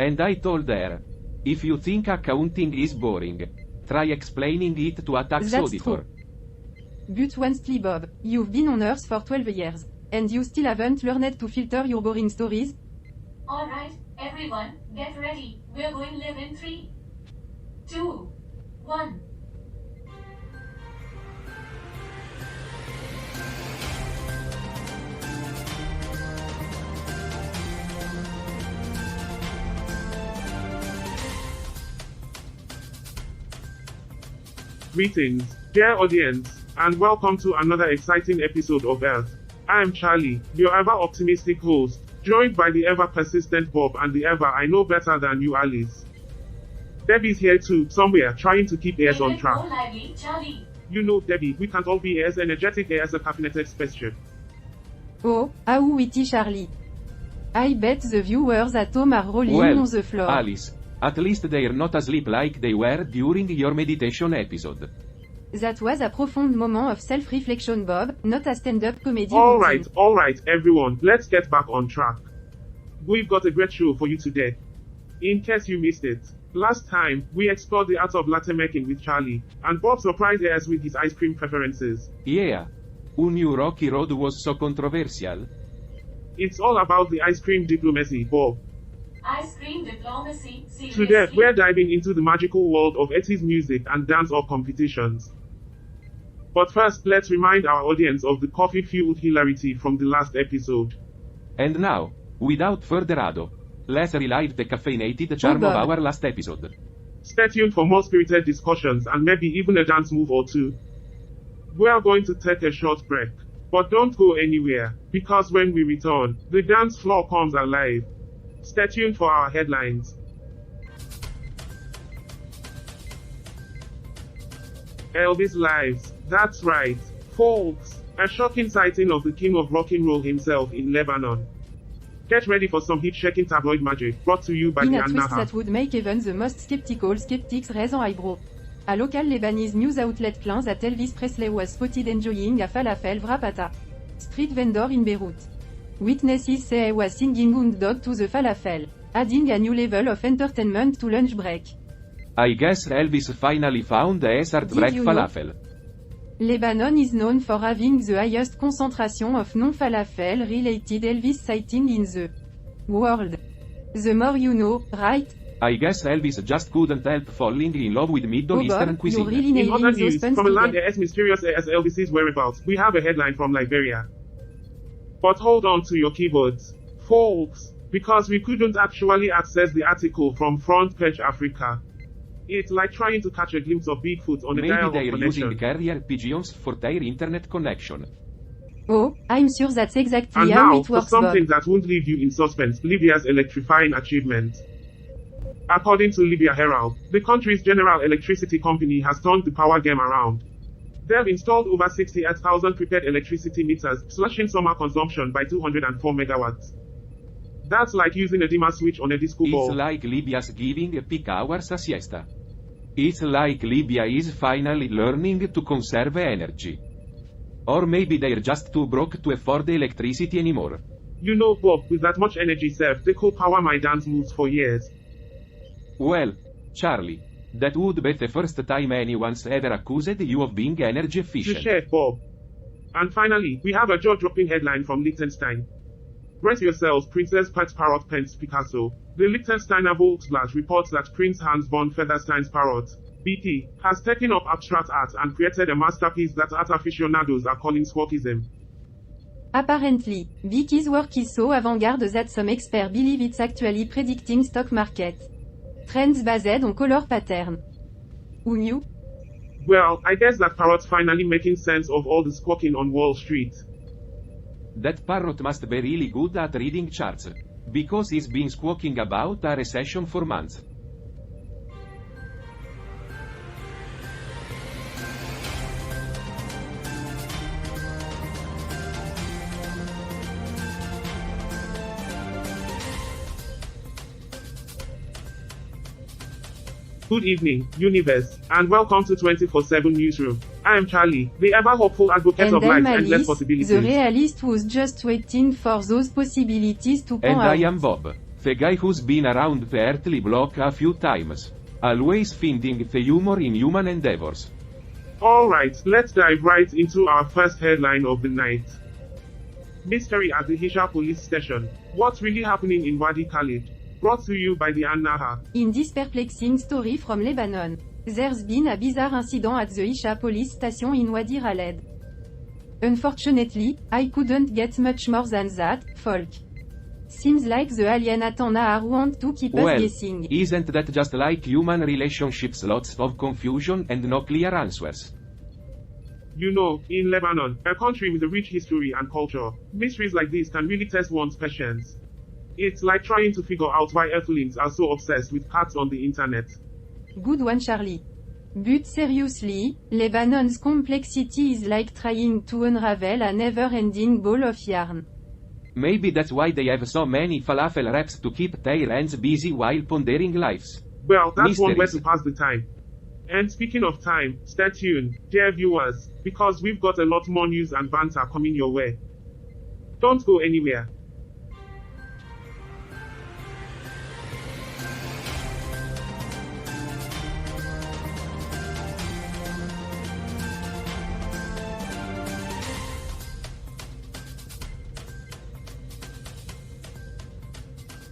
And I told her, if you think accounting is boring, try explaining it to a tax That's auditor. true. But honestly Bob, you've been on Earth for 12 years. And you still haven't learned to filter your boring stories? Alright, everyone, get ready. We're going live in 3, 2, 1. Greetings, dear audience, and welcome to another exciting episode of Earth. I am Charlie, your ever-optimistic host, joined by the ever-persistent Bob and the I know better than you Alice. Debbie's here too, somewhere, trying to keep Earth on track. More lively, Charlie. You know, Debbie, we can't all be as energetic as a caffeinated spaceship. Oh, how witty Charlie. I bet the viewers at home are rolling Well, on the floor. Alice, at least they're not asleep like they were during your meditation episode. That was a profound moment of self-reflection Bob, not a stand-up comedy routine. Alright everyone, let's get back on track. We've got a great show for you today. In case you missed it, last time, we explored the art of latte making with Charlie, and Bob surprised us with his ice cream preferences. Yeah. Who knew Rocky Road was so controversial? It's all about the ice cream diplomacy, Bob. Ice cream diplomacy, seriously? Today, we're diving into the magical world of 80s music and dance-off competitions. But first, let's remind our audience of the coffee-fueled hilarity from the last episode. And now, without further ado, let's relight the caffeinated charm of our last episode. Stay tuned for more spirited discussions and maybe even a dance move or two. We are going to take a short break, but don't go anywhere, because when we return, the dance floor comes alive. Stay tuned for our headlines. Elvis lives, that's right, folks, a shocking sighting of the king of rock and roll himself in Lebanon. Get ready for some hit-shaking tabloid magic, brought to you by In the a twist Annaha. that would make even the most skeptical skeptics raise an eyebrow. A local Lebanese news outlet claims that Elvis Presley was spotted enjoying a falafel wrap at a street vendor in Beirut. Witnesses say he was singing "Hound Dog" to the falafel, adding a new level of entertainment to lunch break. I guess Elvis finally found a hard break you know? falafel. Lebanon is known for having the highest concentration of non-falafel-related Elvis sightings in the world. The more you know, right? I guess Elvis just couldn't help falling in love with Middle Bob, Eastern you're cuisine. really In nailing other those news, puns from a land today. as mysterious as Elvis's whereabouts, we have a headline from Liberia. But hold on to your keyboards, folks, because we couldn't actually access the article from Front Page Africa. It's like trying to catch a glimpse of Bigfoot on a Maybe dial-up they're using connection. carrier pigeons for their internet connection. Oh, I'm sure that's exactly And how now, it for works Bob. something that won't leave you in suspense, Libya's electrifying achievement. According to Libya Herald, the country's general electricity company has turned the power game around. They've installed over 68,000 prepaid electricity meters, slashing summer consumption by 204 megawatts. That's like using a dimmer switch on a disco It's ball. like Libya's giving peak hours a siesta. It's like Libya is finally learning to conserve energy. Or maybe they're just too broke to afford electricity anymore. You know, Bob, with that much energy saved, they could power my dance moves for years. Well, Charlie, that would be the first time anyone's ever accused you of being energy efficient. Touché, Bob. And finally, we have a jaw-dropping headline from Liechtenstein. Brace yourselves, Princess Pat's parrot pens Picasso. The Liechtensteiner Volksblatt reports that Prince Hans von Featherstein's parrot, BP, has taken up abstract art and created a masterpiece that art aficionados are calling Squawkism. Apparently, Vicky's work is so avant-garde that some experts believe it's actually predicting stock market trends based on color pattern. Who knew? Well, I guess that parrot's finally making sense of all the squawking on Wall Street. That parrot must be really good at reading charts. Because he's been squawking about a recession for months. Good evening, universe, and welcome to 24/7 Newsroom. I am Charlie, the ever-hopeful advocate And of I'm life's endless Alice, possibilities. the realist who's just waiting for those possibilities to pan And I out. am Bob, The guy who's been around the earthly block a few times. Always finding the humor in human endeavors. Alright, let's dive right into our first headline of the night. Mystery at the Hisha police station. What's really happening in Wadi Khalid? Brought to you by the An-Nahar. In this perplexing story from Lebanon, there's been a bizarre incident at the Hisha police station in Wadi Khaled. Unfortunately, I couldn't get much more than that, folk. Seems like the alien at An-Nahar want to keep us guessing. Isn't that just like human relationships, lots of confusion and no clear answers? You know, in Lebanon, a country with a rich history and culture, mysteries like this can really test one's patience. It's like trying to figure out why Earthlings are so obsessed with cats on the internet. Good one, Charlie. But seriously, Lebanon's complexity is like trying to unravel a never-ending ball of yarn. Maybe that's why they have so many falafel reps to keep their hands busy while pondering lives. Well, that's Mysteries. one way to pass the time. And speaking of time, stay tuned, dear viewers, because we've got a lot more news and banter coming your way. Don't go anywhere.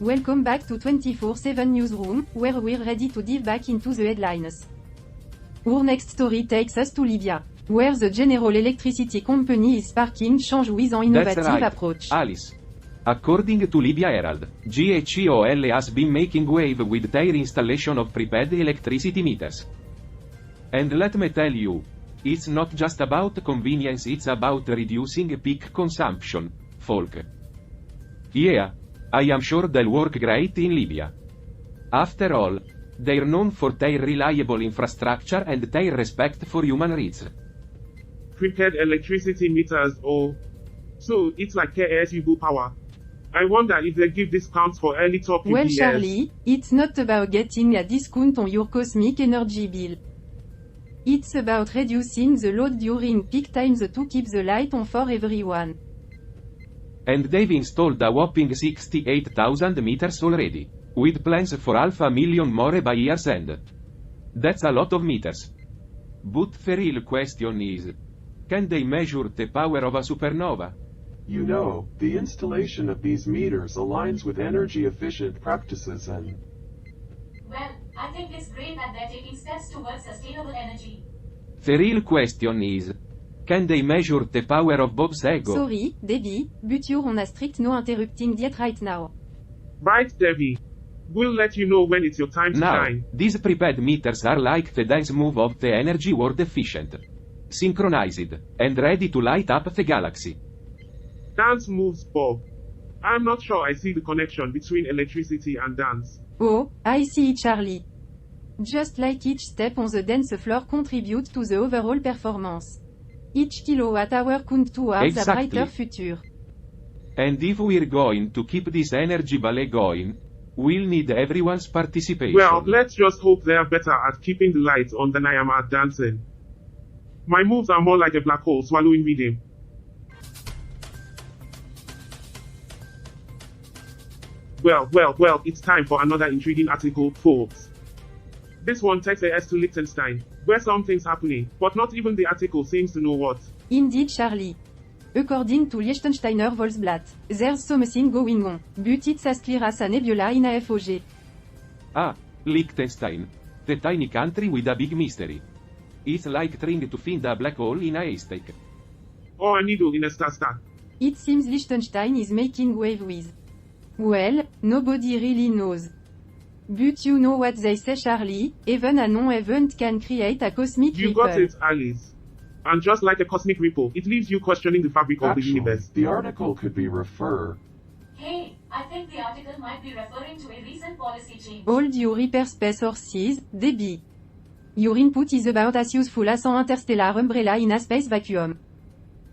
Welcome back to 24/7 Newsroom, where we're ready to dive back into the headlines. Our next story takes us to Libya, where the General Electricity Company is sparking change with an innovative That's right, approach. Alice. According to Libya Herald, GHEOL has been making wave with their installation of prepaid electricity meters. And let me tell you, it's not just about convenience, it's about reducing peak consumption, folk. Yeah, I am sure they'll work great in Libya. After all, they're known for their reliable infrastructure and their respect for human rights. Prepaid electricity meters, oh. So, it's like KSU power. I wonder if they give discounts for early top Well, PPS. Charlie, it's not about getting a discount on your cosmic energy bill. It's about reducing the load during peak times to keep the light on for everyone. And they've installed a whopping 68,000 meters already, with plans for 500,000 more by year's end. That's a lot of meters. But the real question is, can they measure the power of a supernova? You know, the installation of these meters aligns with energy-efficient practices and... Well, I think it's great that they're taking steps towards sustainable energy. The real question is, can they measure the power of Bob's ego? Sorry, Debbie, but you're on a strict no interrupting diet right now. Right, Debbie. We'll let you know when it's your time to Now, shine. these prepaid meters are like the dance move of the energy world, efficient, synchronized, and ready to light up the galaxy. Dance moves, Bob. I'm not sure I see the connection between electricity and dance. Oh, I see it, Charlie. Just like each step on the dance floor contributes to the overall performance. Each kilowatt-hour counts towards a Exactly. brighter future. And if we're going to keep this energy ballet going, we'll need everyone's participation. Well, let's just hope they're better at keeping the lights on than I am at dancing. My moves are more like a black hole swallowing rhythm. Well, it's time for another intriguing article, folks. This one takes us to Liechtenstein, where something's happening, but not even the article seems to know what. Indeed, Charlie. According to Liechtensteiner Volksblatt, there's something going on, but it's as clear as a nebula in a FOG. Ah, Liechtenstein. The tiny country with a big mystery. It's like trying to find a black hole in a haystack. Or a needle in a star. It seems Liechtenstein is making wave with. Well, nobody really knows. But you know what they say, Charlie, even a non-event can create a cosmic You ripple. got it, Alice. And just like a cosmic ripple, it leaves you questioning the fabric of the Actually, universe. the article could be refer... Hey, I think the article might be referring to a recent policy change. Hold your hyperspace sources, Debbie. Your input is about as useful as an interstellar umbrella in a space vacuum.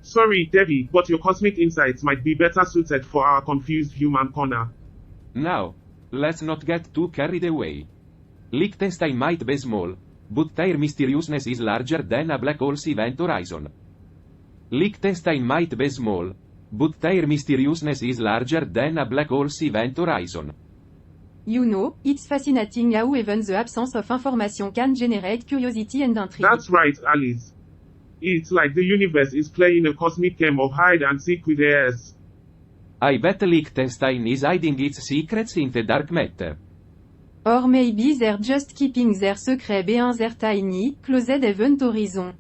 Sorry, Debbie, but your cosmic insights might be better suited for our confused human corner. Now, let's not get too carried away. Liechtenstein might be small, but their mysteriousness is larger than a black hole's event horizon. Liechtenstein might be small, but their mysteriousness is larger than a black hole's event horizon. You know, it's fascinating how even the absence of information can generate curiosity and intrigue. That's right, Alice. It's like the universe is playing a cosmic game of hide and seek with theirs. I bet Liechtenstein is hiding its secrets in the dark matter. Or maybe they're just keeping their secret behind their tiny, closed event horizon.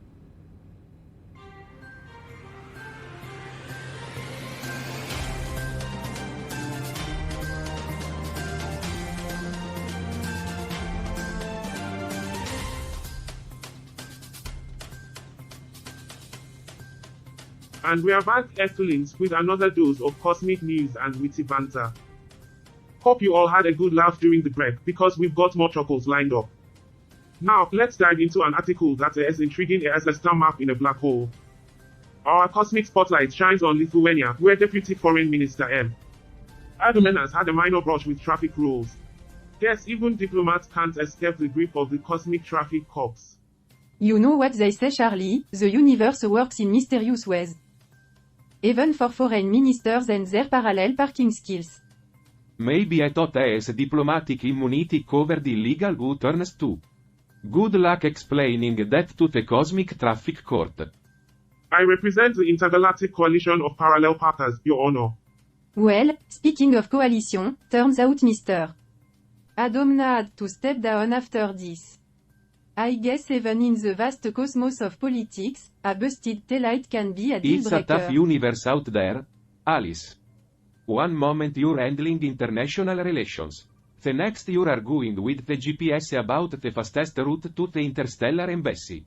And we are back, Earthlings, with another dose of cosmic news and witty banter. Hope you all had a good laugh during the break, because we've got more chuckles lined up. Now, let's dive into an article that is intriguing as a star map in a black hole. Our cosmic spotlight shines on Lithuania, where Deputy Foreign Minister M. Erdogan has had a minor brush with traffic rules. Yes, even diplomats can't escape the grip of the cosmic traffic cops. You know what they say, Charlie, the universe works in mysterious ways. Even for foreign ministers and their parallel parking skills. Maybe I thought as diplomatic immunity covered illegal U-turns too. Good luck explaining that to the cosmic traffic court. I represent the Intergalactic Coalition of Parallel Parkers, Your Honor. Well, speaking of coalition, turns out Mr. Adomna had to step down after this. I guess even in the vast cosmos of politics, a busted taillight can be a deal It's breaker. a tough universe out there, Alice. One moment you're handling international relations. The next you're arguing with the GPS about the fastest route to the interstellar embassy.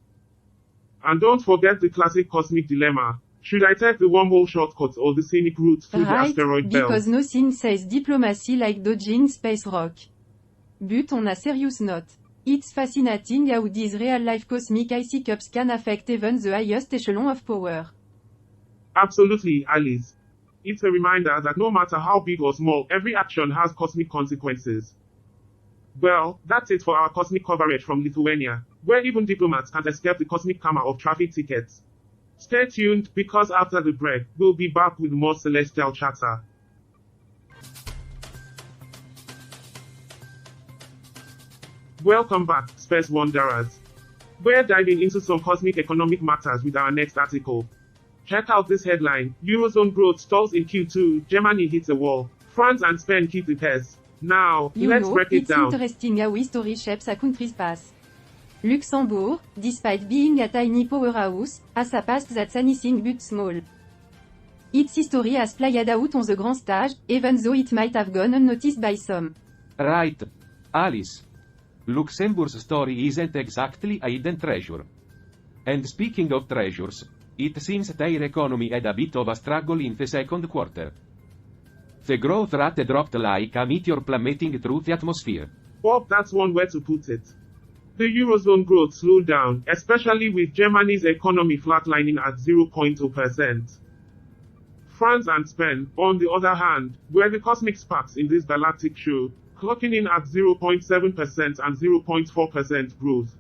And don't forget the classic cosmic dilemma. Should I take the wormhole shortcut or the scenic route through the Right, asteroid belt? because nothing says diplomacy like dodging space rock. But on a serious note, it's fascinating how these real-life cosmic icy cups can affect even the highest echelon of power. Absolutely, Alice. It's a reminder that no matter how big or small, every action has cosmic consequences. Well, that's it for our cosmic coverage from Lithuania, where even diplomats can't escape the cosmic karma of traffic tickets. Stay tuned, because after the break, we'll be back with more celestial chatter. Welcome back, Space Wanderers. We're diving into some cosmic economic matters with our next article. Check out this headline: Eurozone growth stalls in Q2, Germany hits a wall, France and Spain keep the pace. Now, You let's know, break it it's down. interesting how history shapes a country's past. Luxembourg, despite being a tiny powerhouse, has a past that's anything but small. Its history has played out on the grand stage, even though it might have gone unnoticed by some. Right, Alice. Luxembourg's story isn't exactly a hidden treasure. And speaking of treasures, it seems their economy had a bit of a struggle in the second quarter. The growth rate dropped like a meteor plummeting through the atmosphere. Bob, that's one way to put it. The Eurozone growth slowed down, especially with Germany's economy flatlining at 0.0%. France and Spain, on the other hand, were the cosmic sparks in this galactic show, clocking in at 0.7% and 0.4% growth.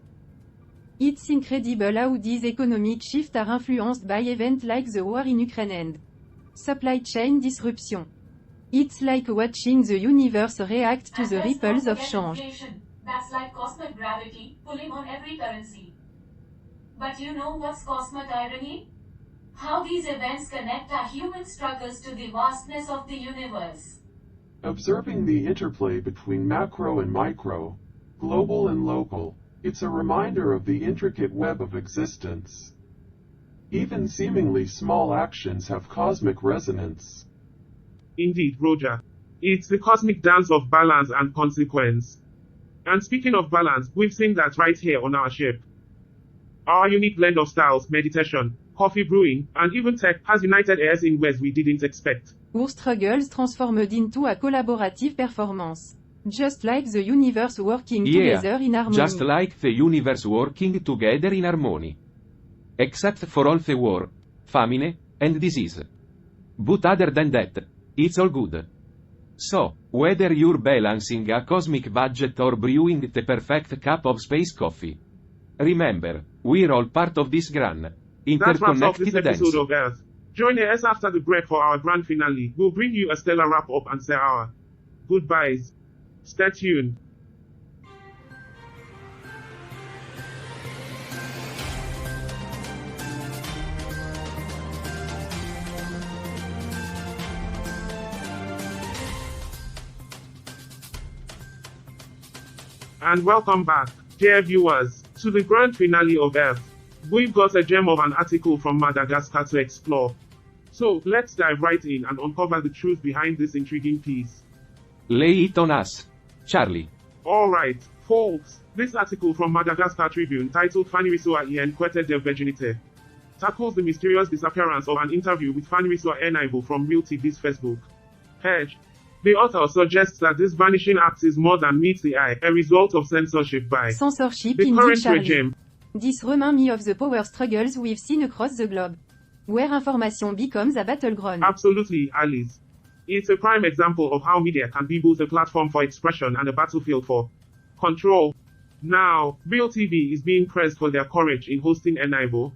It's incredible how these economic shifts are influenced by events like the war in Ukraine and supply chain disruption. It's like watching the universe react to And the let's ripples not of forget change. inflation. That's like cosmic gravity, pulling on every currency. But you know what's cosmic irony? How these events connect our human struggles to the vastness of the universe. Observing the interplay between macro and micro, global and local, it's a reminder of the intricate web of existence. Even seemingly small actions have cosmic resonance. Indeed, Roger. It's the cosmic dance of balance and consequence. And speaking of balance, we've seen that right here on our ship. Our unique blend of styles, meditation, coffee brewing, and even tech has united us in ways we didn't expect. Our struggles transformed into a collaborative performance. Just like the universe working together in harmony. Just like the universe working together in harmony. Except for all the war, famine, and disease. But other than that, it's all good. So, whether you're balancing a cosmic budget or brewing the perfect cup of space coffee, remember, we're all part of this grand, That wraps up interconnected this dance. episode of Earth. Join us after the break for our grand finale. We'll bring you a stellar wrap-up and say our goodbyes. Stay tuned. And welcome back, dear viewers, to the grand finale of Earth. We've got a gem of an article from Madagascar to explore. So, let's dive right in and uncover the truth behind this intriguing piece. Lay it on us, Charlie. Alright, folks, this article from Madagascar Tribune titled Fanirisoa y Enquête de Virginité tackles the mysterious disappearance of an interview with Fanirisoa Enaivo from Real TV's Facebook page. The author suggests that this vanishing act is more than meets the eye, a result of censorship by Censorship the indeed, current Charlie. regime. This reminds me of the power struggles we've seen across the globe, where information becomes a battleground. Absolutely, Alice. It's a prime example of how media can be both a platform for expression and a battlefield for control. Now, Real TV is being praised for their courage in hosting Enaivo,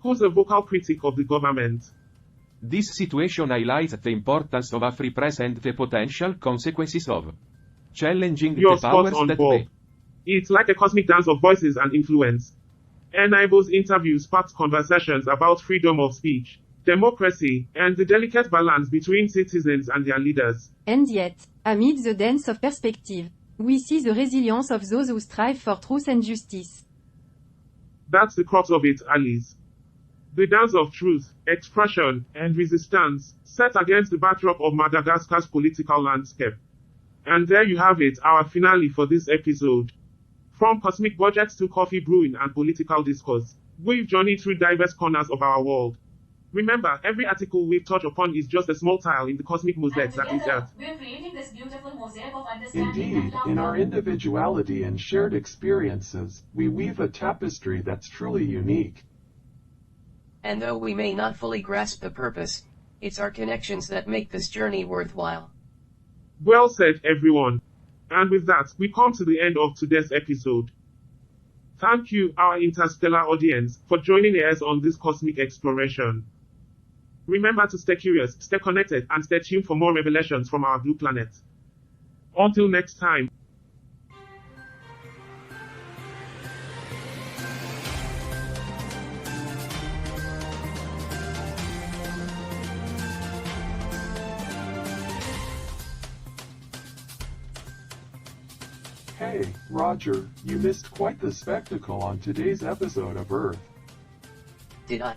who's a vocal critic of the government. This situation highlights the importance of a free press and the potential consequences of challenging You're the powers spot on, that Bob. be. It's like a cosmic dance of voices and influence. Enaivo's interview sparked conversations about freedom of speech, democracy, and the delicate balance between citizens and their leaders. And yet, amid the dance of perspective, we see the resilience of those who strive for truth and justice. That's the crux of it, Alice. The dance of truth, expression, and resistance, set against the backdrop of Madagascar's political landscape. And there you have it, our finale for this episode. From cosmic budgets to coffee brewing and political discourse, we've journeyed through diverse corners of our world. Remember, every article we've touched upon is just a small tile in the cosmic mosaic that is Earth. We're creating this beautiful mosaic of understanding Indeed, and in our laughter. individuality and shared experiences, we weave a tapestry that's truly unique. And though we may not fully grasp the purpose, it's our connections that make this journey worthwhile. Well said, everyone. And with that, we come to the end of today's episode. Thank you, our interstellar audience, for joining us on this cosmic exploration. Remember to stay curious, stay connected, and stay tuned for more revelations from our blue planet. Until next time. Hey, Roger, you missed quite the spectacle on today's episode of Earth. Did I?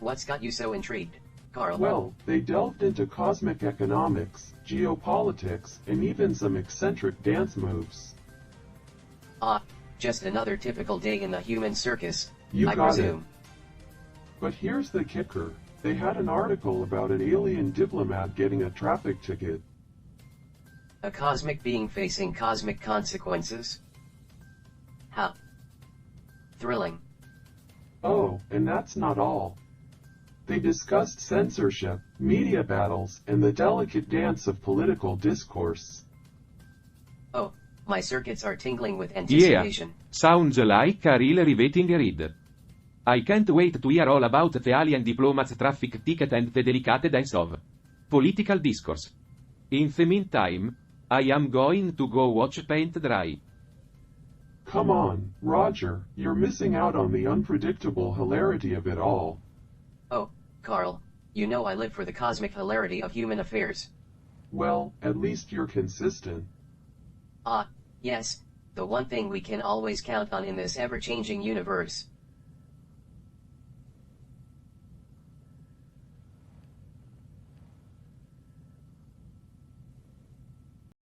What's got you so intrigued, Carl? Well, they delved into cosmic economics, geopolitics, and even some eccentric dance moves. Just another typical day in the human circus, You I got it. presume. But here's the kicker. They had an article about an alien diplomat getting a traffic ticket. A cosmic being facing cosmic consequences? How thrilling. Oh, and that's not all. They discussed censorship, media battles, and the delicate dance of political discourse. Oh, my circuits are tingling with Yeah, anticipation. sounds like a real riveting read. I can't wait to hear all about the alien diplomat's traffic ticket and the delicate dance of political discourse. In the meantime, I am going to go watch paint dry. Come on, Roger, you're missing out on the unpredictable hilarity of it all. Oh, Carl, you know I live for the cosmic hilarity of human affairs. Well, at least you're consistent. Yes, the one thing we can always count on in this ever-changing universe.